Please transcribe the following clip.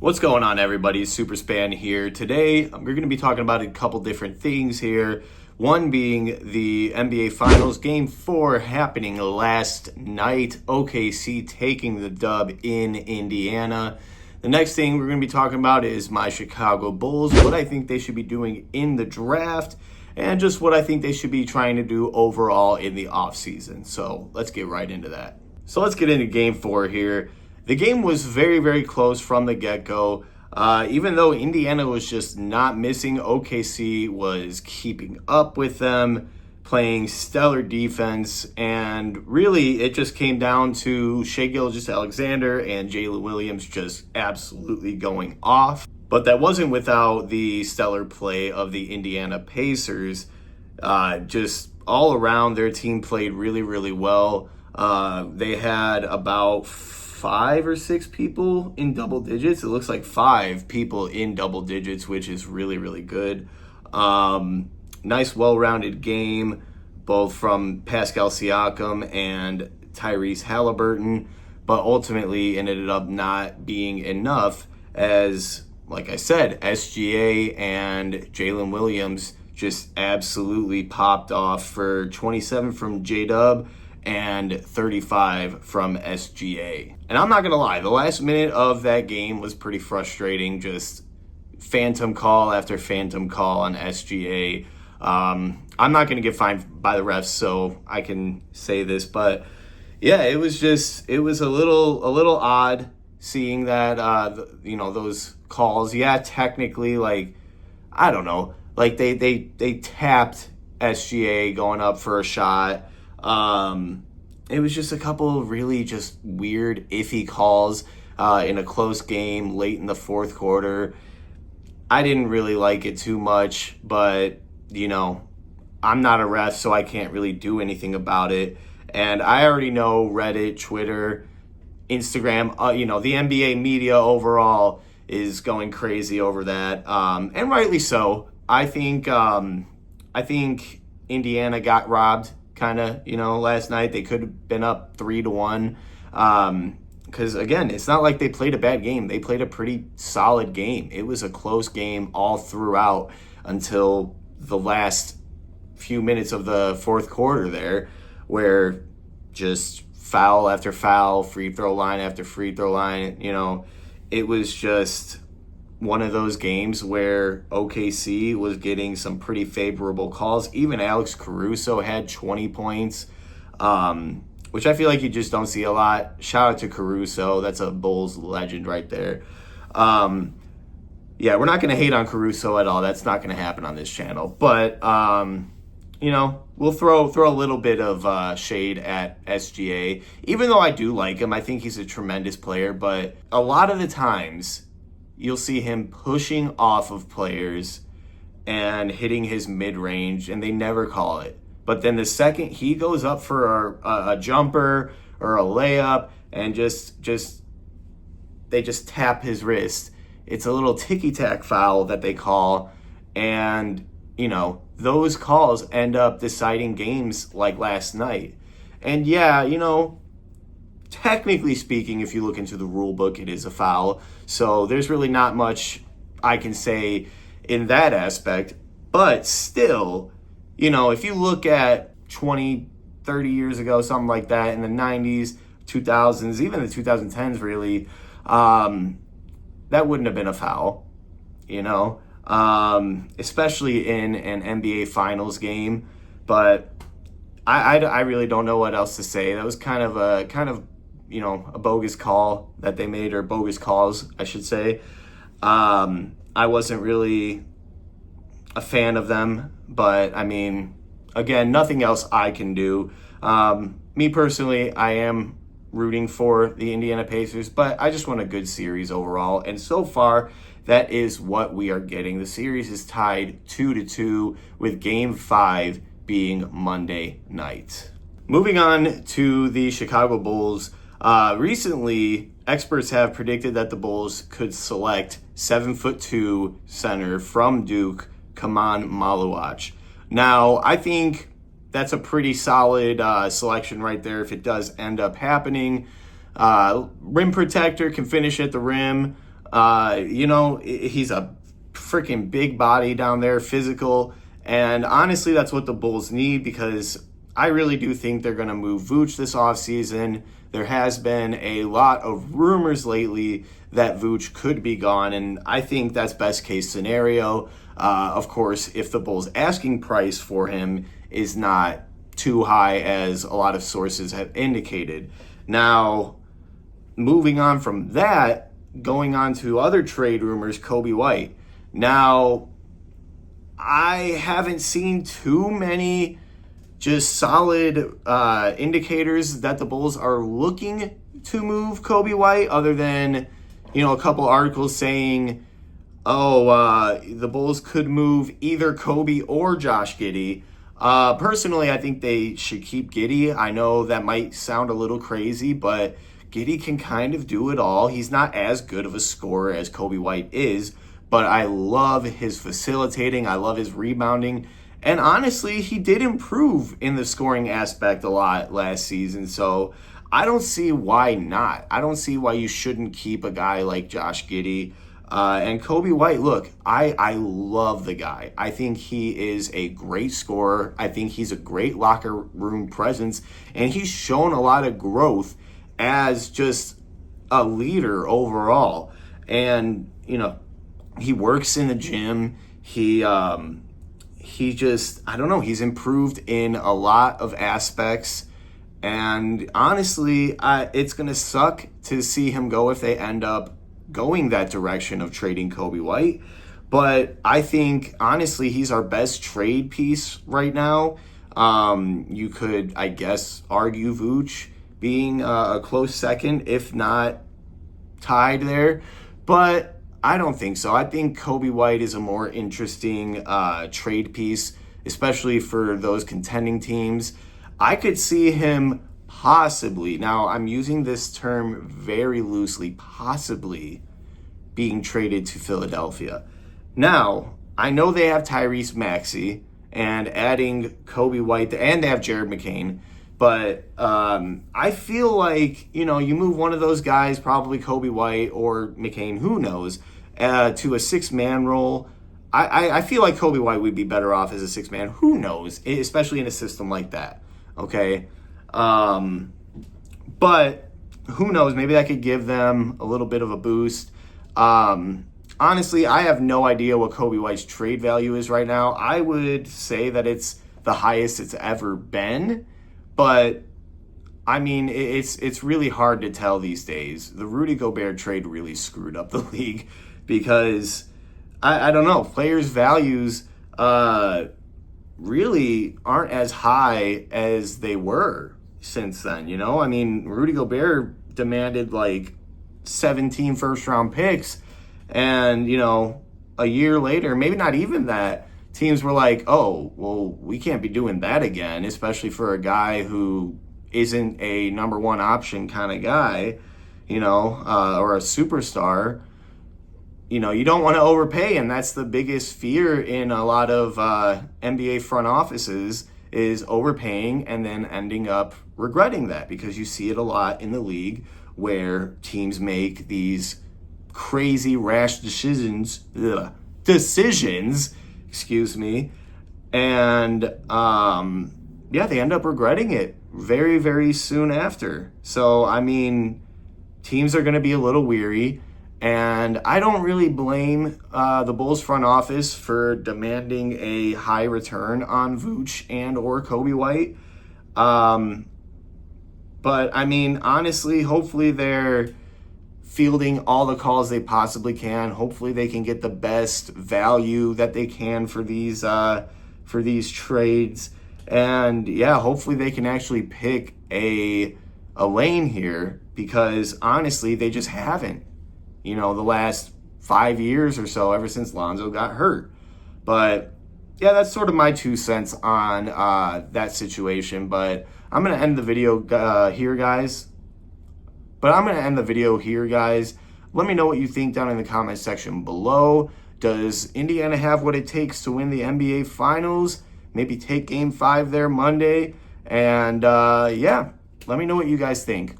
What's going on, everybody? Superspan here. Today, we're going to be talking about a couple different things here. One being the NBA Finals Game 4 happening last night. OKC taking the dub in Indiana. The next thing we're going to be talking about is my Chicago Bulls, what I think they should be doing in the draft, and just what I think they should be trying to do overall in the offseason. So let's get right into that. So let's get into Game 4 here. The game was very, very close from the get-go. Even though Indiana was just not missing, OKC was keeping up with them, playing stellar defense, and really it just came down to Shai Gilgeous-Alexander and Jalen Williams just absolutely going off. But that wasn't without the stellar play of the Indiana Pacers. Just all around, their team played really, really well. They had about 5 or 6 people in double digits. It looks like 5 people in double digits, which is really, really good. Nice, well-rounded game, both from Pascal Siakam and Tyrese Halliburton, but ultimately ended up not being enough as, like I said, SGA and Jalen Williams just absolutely popped off for 27 from J-Dub and 35 from SGA. And I'm not going to lie, the last minute of that game was pretty frustrating. Just phantom call after phantom call on SGA. I'm not going to get fined by the refs, so I can say this. But yeah, it was a little odd seeing that, those calls. Yeah, technically, I don't know. They tapped SGA going up for a shot. It was just a couple of really just weird, iffy calls in a close game late in the fourth quarter. I didn't really like it too much, but, I'm not a ref, so I can't really do anything about it. And I already know Reddit, Twitter, Instagram, the NBA media overall is going crazy over that. And rightly so. I think Indiana got robbed kind of, last night. They could have been up 3-1. Because, again, it's not like they played a bad game. They played a pretty solid game. It was a close game all throughout until the last few minutes of the fourth quarter there, where just foul after foul, free throw line after free throw line, it was just one of those games where OKC was getting some pretty favorable calls. Even Alex Caruso had 20 points, which I feel like you just don't see a lot. Shout out to Caruso. That's a Bulls legend right there. Yeah, we're not going to hate on Caruso at all. That's not going to happen on this channel. But, we'll throw a little bit of shade at SGA. Even though I do like him, I think he's a tremendous player. But a lot of the times, you'll see him pushing off of players and hitting his mid-range, and they never call it. But then the second he goes up for a jumper or a layup and they just tap his wrist, it's a little ticky-tack foul that they call. And, those calls end up deciding games like last night. And yeah, technically speaking, if you look into the rule book, it is a foul. So there's really not much I can say in that aspect. But still, if you look at 20, 30 years ago, something like that, in the 90s, 2000s, even the 2010s, really, that wouldn't have been a foul, especially in an NBA Finals game. But I really don't know what else to say. That was kind of a bogus call that they made, or bogus calls, I should say. I wasn't really a fan of them, but again, nothing else I can do. Me personally, I am rooting for the Indiana Pacers, but I just want a good series overall. And so far, that is what we are getting. The series is tied 2-2 with Game 5 being Monday night. Moving on to the Chicago Bulls. Recently, experts have predicted that the Bulls could select 7'2" center from Duke, Kaman Maluach. Now, I think that's a pretty solid selection right there if it does end up happening. Rim protector, can finish at the rim. He's a freaking big body down there, physical. And honestly, that's what the Bulls need, because I really do think they're going to move Vooch this offseason. There has been a lot of rumors lately that Vooch could be gone, and I think that's best case scenario. Of course, if the Bulls' asking price for him is not too high, as a lot of sources have indicated. Now, moving on from that, going on to other trade rumors, Coby White. Now, I haven't seen too many just solid indicators that the Bulls are looking to move Coby White, other than, a couple articles saying, the Bulls could move either Coby or Josh Giddey. Personally, I think they should keep Giddey. I know that might sound a little crazy, but Giddey can kind of do it all. He's not as good of a scorer as Coby White is, but I love his facilitating. I love his rebounding. And honestly, he did improve in the scoring aspect a lot last season. So I don't see why not. I don't see why you shouldn't keep a guy like Josh Giddey. And Coby White, look, I love the guy. I think he is a great scorer. I think he's a great locker room presence. And he's shown a lot of growth as just a leader overall. And, he works in the gym. He just, I don't know, he's improved in a lot of aspects. And honestly, it's going to suck to see him go if they end up going that direction of trading Coby White. But I think, honestly, he's our best trade piece right now. You could, I guess, argue Vooch being a close second, if not tied there. But I don't think so. I think Coby White is a more interesting trade piece, especially for those contending teams. I could see him possibly, now I'm using this term very loosely, possibly being traded to Philadelphia. Now, I know they have Tyrese Maxey, and adding Coby White, and they have Jared McCain. But I feel like, you move one of those guys, probably Coby White or McCain, who knows, to a six-man role. I feel like Coby White would be better off as a six-man. Who knows, especially in a system like that, okay? But who knows, maybe that could give them a little bit of a boost. Honestly, I have no idea what Coby White's trade value is right now. I would say that it's the highest it's ever been. But, I mean, it's really hard to tell these days. The Rudy Gobert trade really screwed up the league because, I don't know, players' values really aren't as high as they were since then, I mean, Rudy Gobert demanded like 17 first-round picks, and, a year later, maybe not even that, teams were like, oh, well, we can't be doing that again, especially for a guy who isn't a number one option kind of guy, or a superstar. You don't want to overpay, and that's the biggest fear in a lot of NBA front offices, is overpaying and then ending up regretting that, because you see it a lot in the league where teams make these crazy rash decisions, and they end up regretting it very, very soon after. So, I mean, teams are going to be a little weary, and I don't really blame the Bulls front office for demanding a high return on Vooch and or Coby White. But, I mean, honestly, hopefully they're fielding all the calls they possibly can. Hopefully they can get the best value that they can for these trades. And hopefully they can actually pick a lane here, because honestly, they just haven't, the last 5 years or so, ever since Lonzo got hurt. But that's sort of my 2 cents on that situation. But I'm going to end the video here, guys. Let me know what you think down in the comment section below. Does Indiana have what it takes to win the NBA Finals? Maybe take Game 5 there Monday. And let me know what you guys think.